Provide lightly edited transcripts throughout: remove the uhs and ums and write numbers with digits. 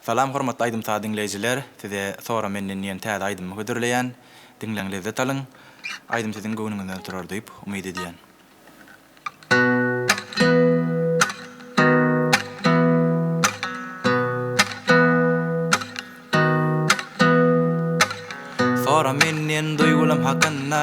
Salam hormatly aydymsa dinleyijiler, size sonra menden ýene täze aýdymy gödürleýän, dinleňizde talyň. Aýdym siziň göwnüňizden turar diýip umyt edýän. Sonra menden duýgulam hakynda,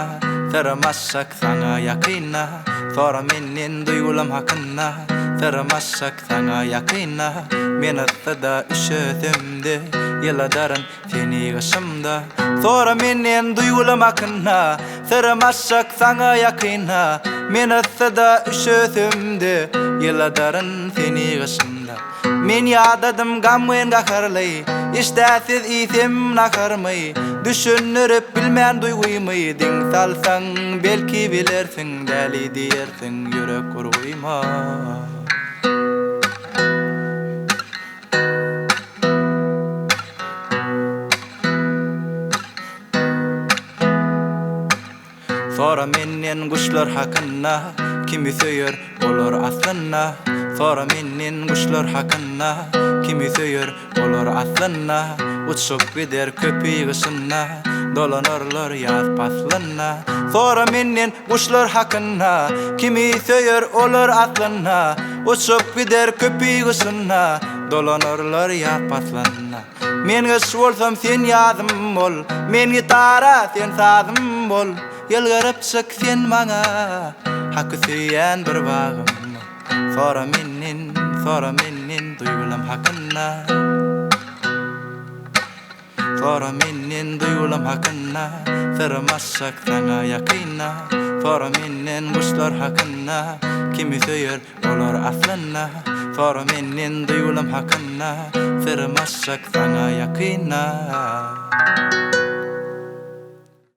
sıramaşak sana ýakynna. Sonra menden duýgulam hakynda, sıramaşak sana ýakynna. Men asda üşüdümdi, ýyladaryn seni gaşymda. Sonra menden duýgulam hakynda, sıramaşak sana ýakynna. Men asda üşüdümdi, ýyladaryn seni gaşymda. Men ýadadym gamwen gakarly, işdäsiz isim nakarmy. Düşünürüp bilmän duýgumy, diň salsaň belki bilersiň, däli diýersiň ýürek gurguýma. Sonra menden guşlar hakynda, kimi söýer bolar aslynda. Sonra menden guşlar hakynda, kimi söýer bolar aslynda. Uçup gider köpüy gysynda, dolanarlar ýaz paslynda. Sonra menden guşlar hakynda, kimi söýer olar aslynda. Uçup gider köpüy gysynda, dolanarlar ýaz paslynda. Men güç bolsam sen ýazym bol, men gitara sen sazym bol. Ýylgyryp çyk sen maňa, haky süýän bir bagym. Sonra menden duýgulam hakynda. Sonra menden duýgulam hakynda, sıramaşak sana ýakynna. Sonra menden guşlar hakynda, kimi söýer olar aslynda. Sonra menden duýgulam hakynda, sıramaşak sana ýakynna.